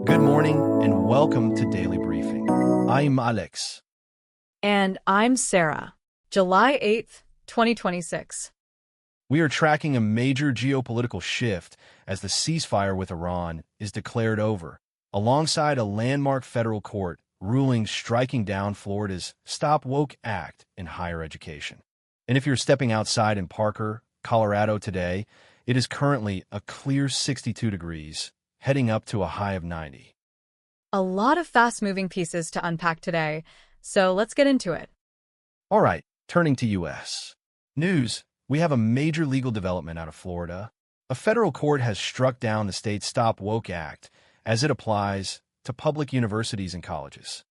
Good morning and welcome to Daily Briefing. I'm Alex. And I'm Sarah. July 8th, 2026. We are tracking a major geopolitical shift as the ceasefire with Iran is declared over, alongside a landmark federal court ruling striking down Florida's Stop Woke Act in higher education. And if you're stepping outside in Parker, Colorado today, it is currently a clear 62 degrees, heading up to a high of 90. A lot of fast-moving pieces to unpack today, so let's get into it. All right, turning to U.S. news, we have a major legal development out of Florida. A federal court has struck down the state's Stop Woke Act as it applies to public universities and colleges.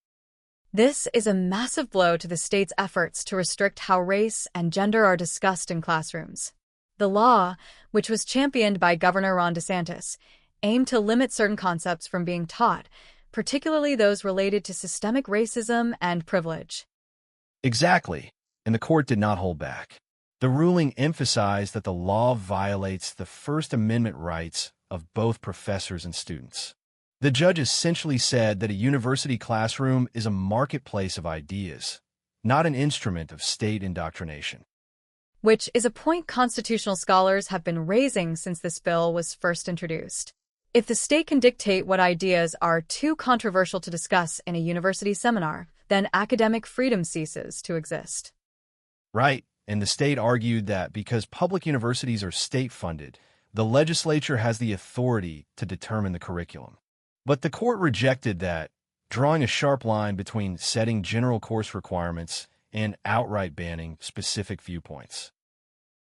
This is a massive blow to the state's efforts to restrict how race and gender are discussed in classrooms. The law, which was championed by Governor Ron DeSantis, aimed to limit certain concepts from being taught, particularly those related to systemic racism and privilege. Exactly, and the court did not hold back. The ruling emphasized that the law violates the First Amendment rights of both professors and students. The judge essentially said that a university classroom is a marketplace of ideas, not an instrument of state indoctrination. Which is a point constitutional scholars have been raising since this bill was first introduced. If the state can dictate what ideas are too controversial to discuss in a university seminar, then academic freedom ceases to exist. Right, and the state argued that because public universities are state-funded, the legislature has the authority to determine the curriculum. But the court rejected that, drawing a sharp line between setting general course requirements and outright banning specific viewpoints.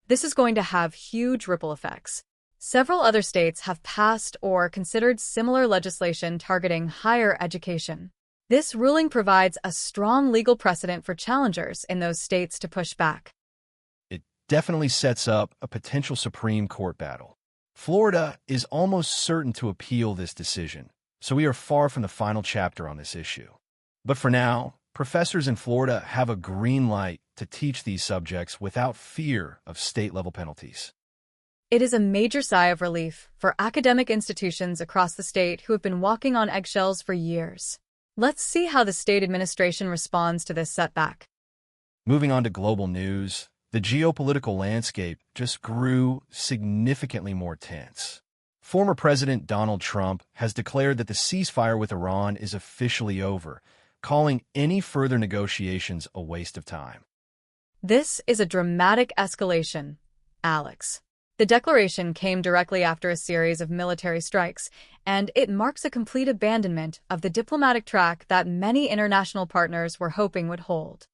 This is going to have huge ripple effects. Several other states have passed or considered similar legislation targeting higher education. This ruling provides a strong legal precedent for challengers in those states to push back. It definitely sets up a potential Supreme Court battle. Florida is almost certain to appeal this decision, so we are far from the final chapter on this issue. But for now, professors in Florida have a green light to teach these subjects without fear of state-level penalties. It is a major sigh of relief for academic institutions across the state who have been walking on eggshells for years. Let's see how the state administration responds to this setback. Moving on to global news, the geopolitical landscape just grew significantly more tense. Former President Donald Trump has declared that the ceasefire with Iran is officially over, calling any further negotiations a waste of time. This is a dramatic escalation, Alex. The declaration came directly after a series of military strikes, and it marks a complete abandonment of the diplomatic track that many international partners were hoping would hold.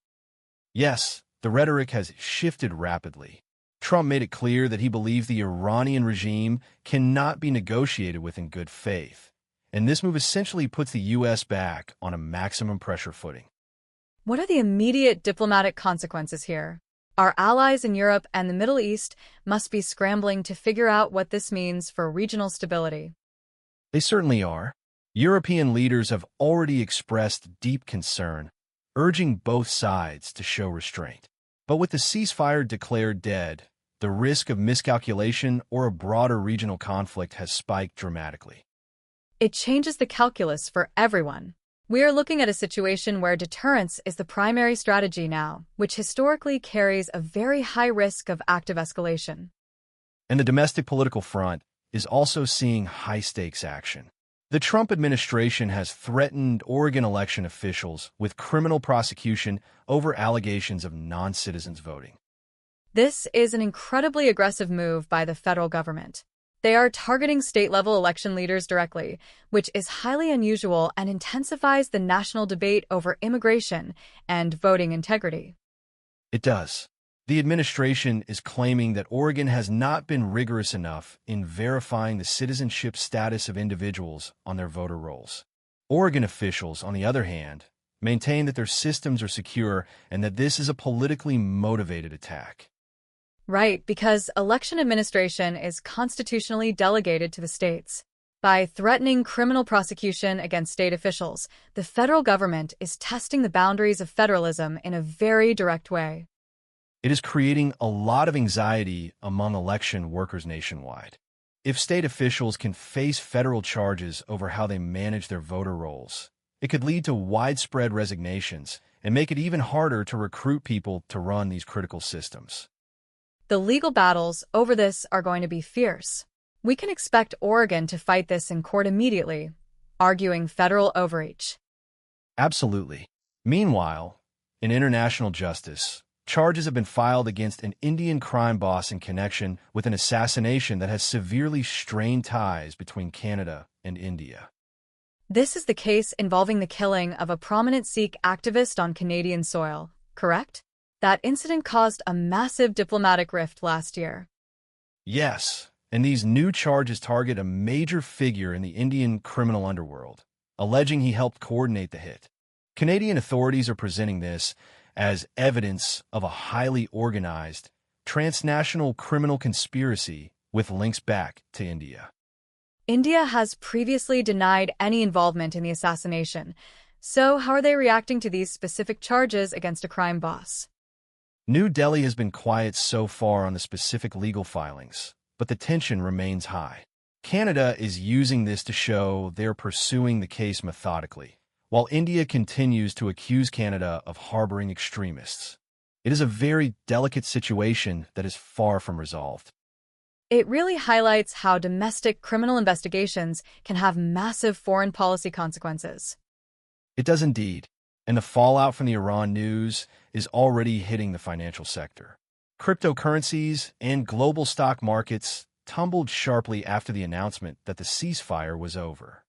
Yes, the rhetoric has shifted rapidly. Trump made it clear that he believes the Iranian regime cannot be negotiated with in good faith, and this move essentially puts the U.S. back on a maximum pressure footing. What are the immediate diplomatic consequences here? Our allies in Europe and the Middle East must be scrambling to figure out what this means for regional stability. They certainly are. European leaders have already expressed deep concern, urging both sides to show restraint. But with the ceasefire declared dead, the risk of miscalculation or a broader regional conflict has spiked dramatically. It changes the calculus for everyone. We are looking at a situation where deterrence is the primary strategy now, which historically carries a very high risk of active escalation. And the domestic political front is also seeing high-stakes action. The Trump administration has threatened Oregon election officials with criminal prosecution over allegations of non-citizens voting. This is an incredibly aggressive move by the federal government. They are targeting state-level election leaders directly, which is highly unusual and intensifies the national debate over immigration and voting integrity. It does. The administration is claiming that Oregon has not been rigorous enough in verifying the citizenship status of individuals on their voter rolls. Oregon officials, on the other hand, maintain that their systems are secure and that this is a politically motivated attack. Right, because election administration is constitutionally delegated to the states. By threatening criminal prosecution against state officials, the federal government is testing the boundaries of federalism in a very direct way. It is creating a lot of anxiety among election workers nationwide. If state officials can face federal charges over how they manage their voter rolls, it could lead to widespread resignations and make it even harder to recruit people to run these critical systems. The legal battles over this are going to be fierce. We can expect Oregon to fight this in court immediately, arguing federal overreach. Absolutely. Meanwhile, in international justice, charges have been filed against an Indian crime boss in connection with an assassination that has severely strained ties between Canada and India. This is the case involving the killing of a prominent Sikh activist on Canadian soil, correct? That incident caused a massive diplomatic rift last year. Yes, and these new charges target a major figure in the Indian criminal underworld, alleging he helped coordinate the hit. Canadian authorities are presenting this as evidence of a highly organized, transnational criminal conspiracy with links back to India. India has previously denied any involvement in the assassination, so how are they reacting to these specific charges against a crime boss? New Delhi has been quiet so far on the specific legal filings, but the tension remains high. Canada is using this to show they're pursuing the case methodically, while India continues to accuse Canada of harboring extremists. It is a very delicate situation that is far from resolved. It really highlights how domestic criminal investigations can have massive foreign policy consequences. It does indeed, and the fallout from the Iran news is already hitting the financial sector. Cryptocurrencies and global stock markets tumbled sharply after the announcement that the ceasefire was over.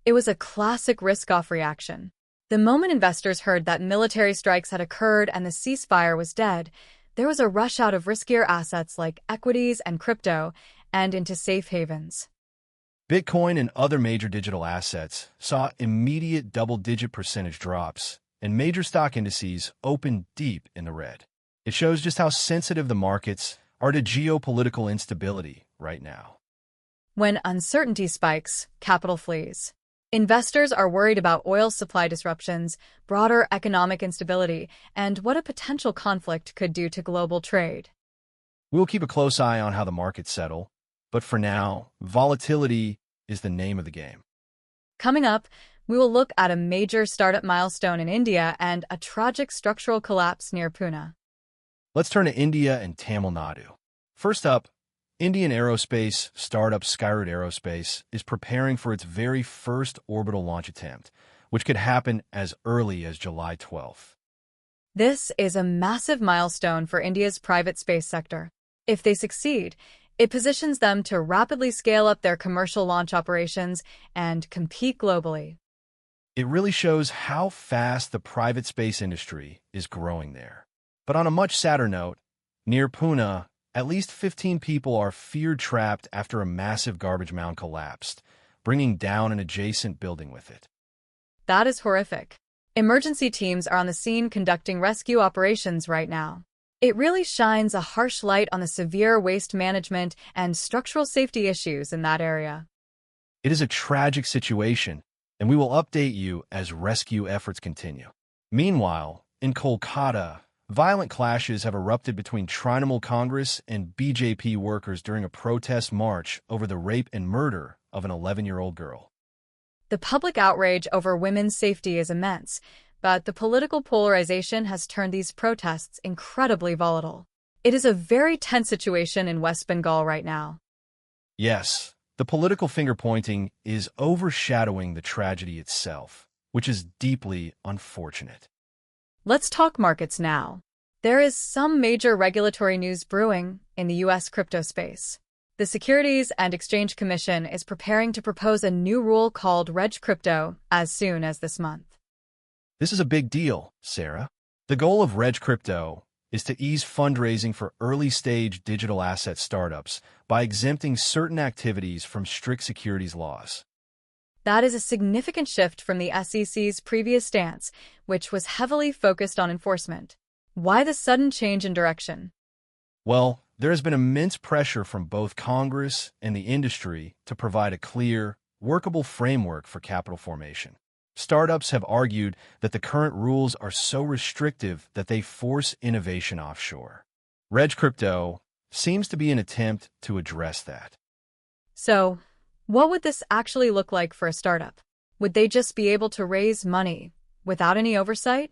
It was a classic risk-off reaction. The moment investors heard that military strikes had occurred and the ceasefire was dead, there was a rush out of riskier assets like equities and crypto and into safe havens. Bitcoin and other major digital assets saw immediate double-digit percentage drops, and major stock indices opened deep in the red. It shows just how sensitive the markets are to geopolitical instability right now. When uncertainty spikes, capital flees. Investors are worried about oil supply disruptions, broader economic instability, and what a potential conflict could do to global trade. We'll keep a close eye on how the markets settle, but for now, volatility is the name of the game. Coming up, we will look at a major startup milestone in India and a tragic structural collapse near Pune. Let's turn to India and Tamil Nadu. First up, Indian aerospace startup Skyroot Aerospace is preparing for its very first orbital launch attempt, which could happen as early as July 12th. This is a massive milestone for India's private space sector. If they succeed, it positions them to rapidly scale up their commercial launch operations and compete globally. It really shows how fast the private space industry is growing there. But on a much sadder note, near Pune, at least 15 people are feared trapped after a massive garbage mound collapsed, bringing down an adjacent building with it. That is horrific. Emergency teams are on the scene conducting rescue operations right now. It really shines a harsh light on the severe waste management and structural safety issues in that area. It is a tragic situation, and we will update you as rescue efforts continue. Meanwhile, in Kolkata, violent clashes have erupted between Trinamool Congress and BJP workers during a protest march over the rape and murder of an 11-year-old girl. The public outrage over women's safety is immense, but the political polarization has turned these protests incredibly volatile. It is a very tense situation in West Bengal right now. Yes, the political finger-pointing is overshadowing the tragedy itself, which is deeply unfortunate. Let's talk markets now. There is some major regulatory news brewing in the U.S. crypto space. The Securities and Exchange Commission is preparing to propose a new rule called Reg Crypto as soon as this month. This is a big deal, Sarah. The goal of Reg Crypto is to ease fundraising for early-stage digital asset startups by exempting certain activities from strict securities laws. That is a significant shift from the SEC's previous stance, which was heavily focused on enforcement. Why the sudden change in direction? Well, there has been immense pressure from both Congress and the industry to provide a clear, workable framework for capital formation. Startups have argued that the current rules are so restrictive that they force innovation offshore. Reg Crypto seems to be an attempt to address that. So, what would this actually look like for a startup? Would they just be able to raise money without any oversight?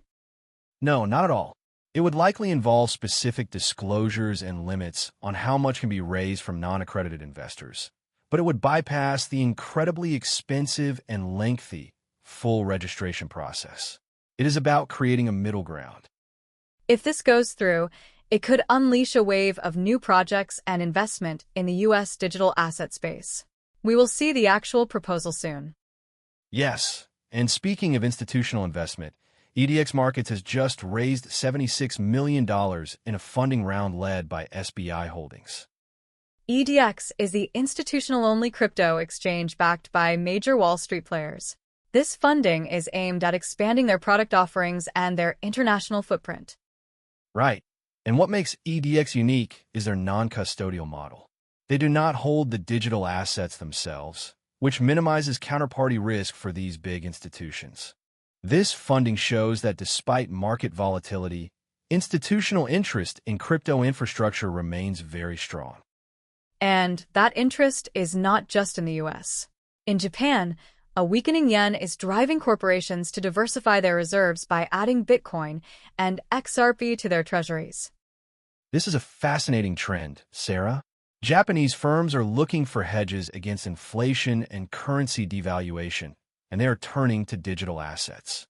No, not at all. It would likely involve specific disclosures and limits on how much can be raised from non-accredited investors. But it would bypass the incredibly expensive and lengthy full registration process. It is about creating a middle ground. If this goes through, it could unleash a wave of new projects and investment in the U.S. digital asset space. We will see the actual proposal soon. Yes, and speaking of institutional investment, EDX Markets has just raised $76 million in a funding round led by SBI Holdings. EDX is the institutional-only crypto exchange backed by major Wall Street players. This funding is aimed at expanding their product offerings and their international footprint. Right. And what makes EDX unique is their non-custodial model. They do not hold the digital assets themselves, which minimizes counterparty risk for these big institutions. This funding shows that despite market volatility, institutional interest in crypto infrastructure remains very strong. And that interest is not just in the US. In Japan, a weakening yen is driving corporations to diversify their reserves by adding Bitcoin and XRP to their treasuries. This is a fascinating trend, Sarah. Japanese firms are looking for hedges against inflation and currency devaluation, and they are turning to digital assets.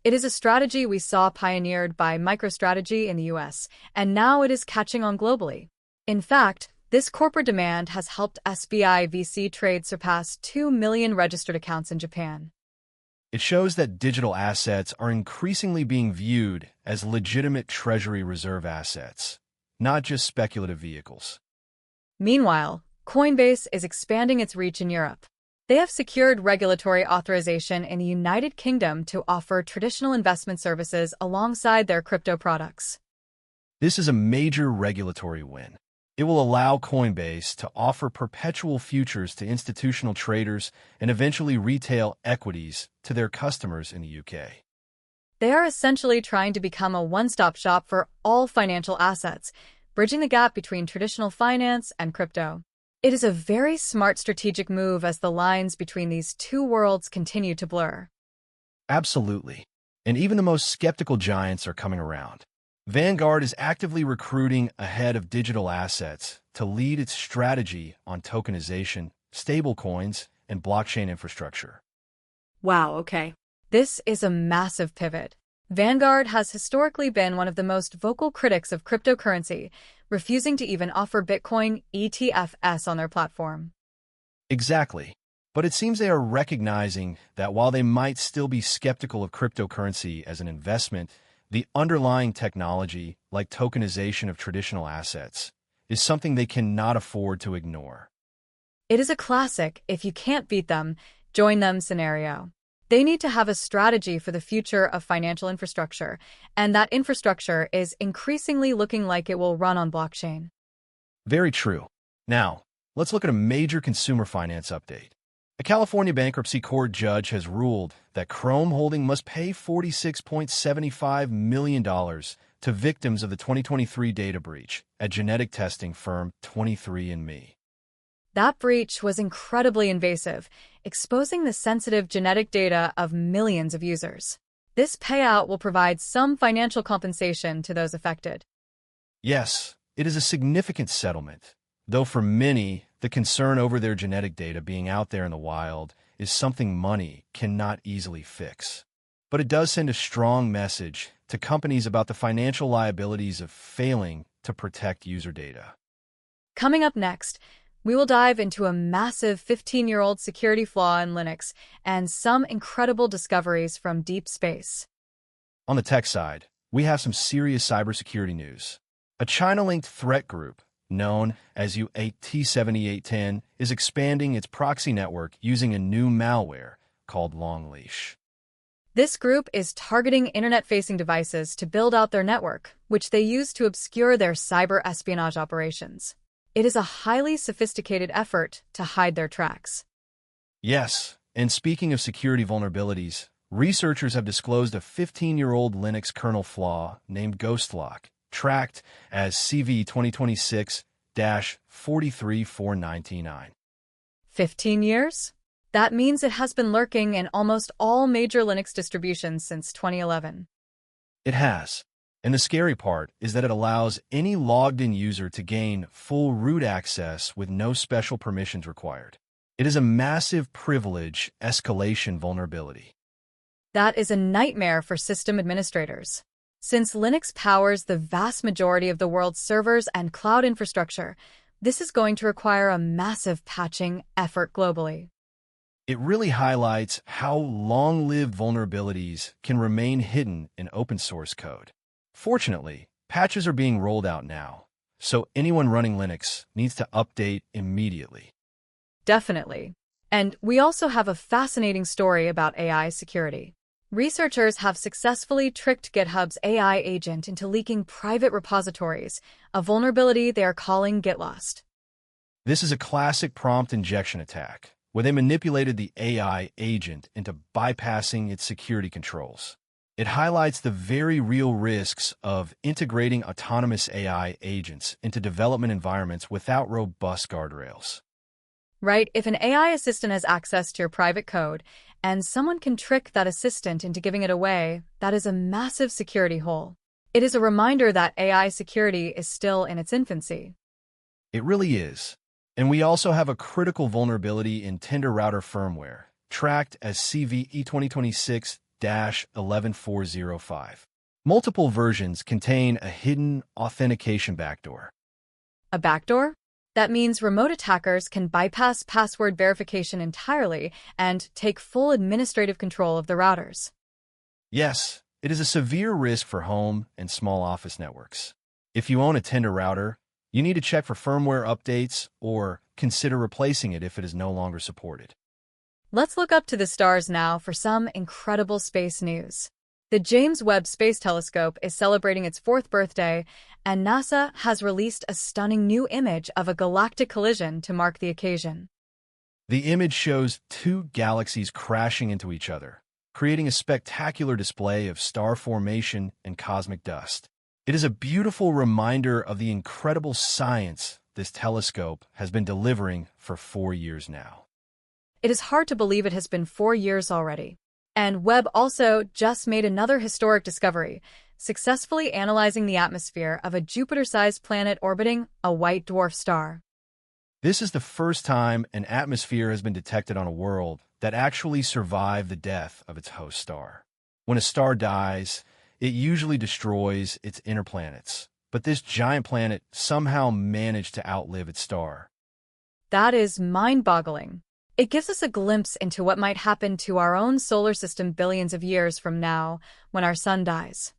It is a strategy we saw pioneered by MicroStrategy in the US, and now it is catching on globally. In fact, this corporate demand has helped SBI VC Trade surpass 2 million registered accounts in Japan. It shows that digital assets are increasingly being viewed as legitimate treasury reserve assets, not just speculative vehicles. Meanwhile, Coinbase is expanding its reach in Europe. They have secured regulatory authorization in the United Kingdom to offer traditional investment services alongside their crypto products. This is a major regulatory win. It will allow Coinbase to offer perpetual futures to institutional traders and eventually retail equities to their customers in the UK. They are essentially trying to become a one-stop shop for all financial assets, bridging the gap between traditional finance and crypto. It is a very smart strategic move as the lines between these two worlds continue to blur. Absolutely. And even the most skeptical giants are coming around. Vanguard is actively recruiting a head of digital assets to lead its strategy on tokenization, stablecoins, and blockchain infrastructure. Wow, okay. This is a massive pivot. Vanguard has historically been one of the most vocal critics of cryptocurrency, refusing to even offer Bitcoin ETFs on their platform. Exactly. But it seems they are recognizing that while they might still be skeptical of cryptocurrency as an investment, the underlying technology, like tokenization of traditional assets, is something they cannot afford to ignore. It is a classic if you can't beat them, join them scenario. They need to have a strategy for the future of financial infrastructure, and that infrastructure is increasingly looking like it will run on blockchain. Very true. Now, let's look at a major consumer finance update. A California bankruptcy court judge has ruled that Chrome Holding must pay $46.75 million to victims of the 2023 data breach at genetic testing firm 23andMe. That breach was incredibly invasive, exposing the sensitive genetic data of millions of users. This payout will provide some financial compensation to those affected. Yes, it is a significant settlement, though for many, the concern over their genetic data being out there in the wild is something money cannot easily fix. But it does send a strong message to companies about the financial liabilities of failing to protect user data. Coming up next, we will dive into a massive 15-year-old security flaw in Linux and some incredible discoveries from deep space. On the tech side, we have some serious cybersecurity news. A China-linked threat group, known as U8T7810, is expanding its proxy network using a new malware called Longleash. This group is targeting internet-facing devices to build out their network, which they use to obscure their cyber espionage operations. It is a highly sophisticated effort to hide their tracks. Yes, and speaking of security vulnerabilities, researchers have disclosed a 15-year-old Linux kernel flaw named GhostLock, tracked as CV 2026-43499. 15 years? That means it has been lurking in almost all major Linux distributions since 2011. It has. And the scary part is that it allows any logged-in user to gain full root access with no special permissions required. It is a massive privilege escalation vulnerability. That is a nightmare for system administrators. Since Linux powers the vast majority of the world's servers and cloud infrastructure, this is going to require a massive patching effort globally. It really highlights how long-lived vulnerabilities can remain hidden in open-source code. Fortunately, patches are being rolled out now, so anyone running Linux needs to update immediately. Definitely. And we also have a fascinating story about AI security. Researchers have successfully tricked GitHub's AI agent into leaking private repositories, a vulnerability they are calling GitLost. This is a classic prompt injection attack, where they manipulated the AI agent into bypassing its security controls. It highlights the very real risks of integrating autonomous AI agents into development environments without robust guardrails. Right, if an AI assistant has access to your private code, and someone can trick that assistant into giving it away, that is a massive security hole. It is a reminder that AI security is still in its infancy. It really is. And we also have a critical vulnerability in Tinder router firmware, tracked as CVE 2026-11405. Multiple versions contain a hidden authentication backdoor. A backdoor? That means remote attackers can bypass password verification entirely and take full administrative control of the routers. Yes, it is a severe risk for home and small office networks. If you own a Tinder router, you need to check for firmware updates or consider replacing it if it is no longer supported. Let's look up to the stars now for some incredible space news. The James Webb Space Telescope is celebrating its 4th birthday, and NASA has released a stunning new image of a galactic collision to mark the occasion. The image shows two galaxies crashing into each other, creating a spectacular display of star formation and cosmic dust. It is a beautiful reminder of the incredible science this telescope has been delivering for 4 years now. It is hard to believe it has been 4 years already. And Webb also just made another historic discovery, successfully analyzing the atmosphere of a Jupiter-sized planet orbiting a white dwarf star. This is the first time an atmosphere has been detected on a world that actually survived the death of its host star. When a star dies, it usually destroys its inner planets, but this giant planet somehow managed to outlive its star. That is mind-boggling. It gives us a glimpse into what might happen to our own solar system billions of years from now when our sun dies.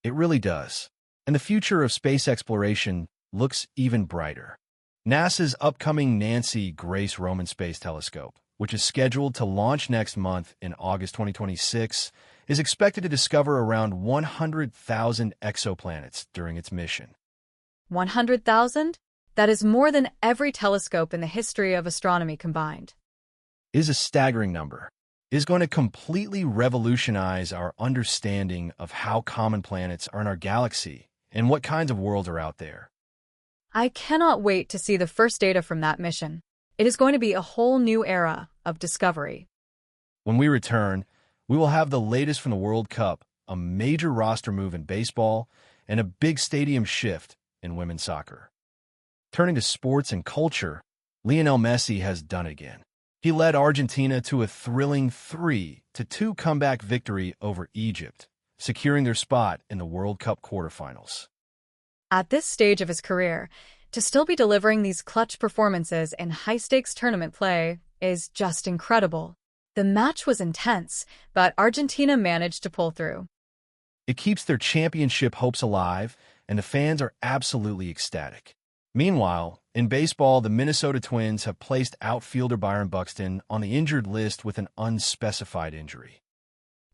It really does. And the future of space exploration looks even brighter. NASA's upcoming Nancy Grace Roman Space Telescope, which is scheduled to launch next month in August 2026, is expected to discover around 100,000 exoplanets during its mission. 100,000? That is more than every telescope in the history of astronomy combined. It is a staggering number. It is going to completely revolutionize our understanding of how common planets are in our galaxy and what kinds of worlds are out there. I cannot wait to see the first data from that mission. It is going to be a whole new era of discovery. When we return, we will have the latest from the World Cup, a major roster move in baseball, and a big stadium shift in women's soccer. Turning to sports and culture, Lionel Messi has done it again. He led Argentina to a thrilling 3-2 comeback victory over Egypt, securing their spot in the World Cup quarterfinals. At this stage of his career, to still be delivering these clutch performances in high-stakes tournament play is just incredible. The match was intense, but Argentina managed to pull through. It keeps their championship hopes alive, and the fans are absolutely ecstatic. Meanwhile, in baseball, the Minnesota Twins have placed outfielder Byron Buxton on the injured list with an unspecified injury.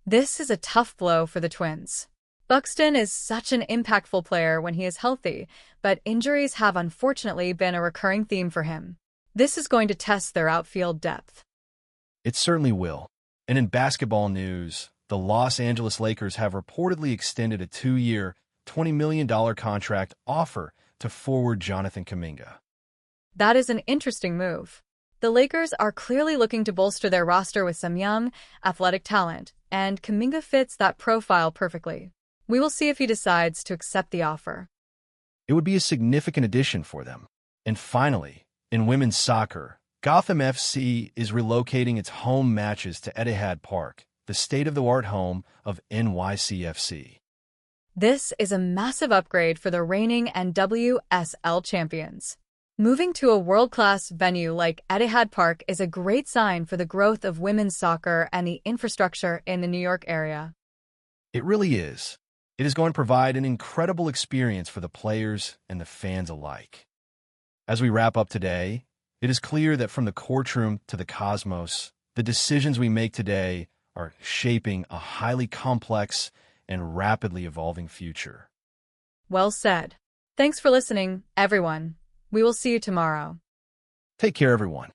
This is a tough blow for the Twins. Buxton is such an impactful player when he is healthy, but injuries have unfortunately been a recurring theme for him. This is going to test their outfield depth. It certainly will. And in basketball news, the Los Angeles Lakers have reportedly extended a 2-year, $20 million contract offer to forward Jonathan Kuminga. That is an interesting move. The Lakers are clearly looking to bolster their roster with some young, athletic talent, and Kuminga fits that profile perfectly. We will see if he decides to accept the offer. It would be a significant addition for them. And finally, in women's soccer, Gotham FC is relocating its home matches to Etihad Park, the state-of-the-art home of NYCFC. This is a massive upgrade for the reigning NWSL champions. Moving to a world-class venue like Etihad Park is a great sign for the growth of women's soccer and the infrastructure in the New York area. It really is. It is going to provide an incredible experience for the players and the fans alike. As we wrap up today, it is clear that from the courtroom to the cosmos, the decisions we make today are shaping a highly complex and rapidly evolving future. Well said. Thanks for listening, everyone. We will see you tomorrow. Take care, everyone.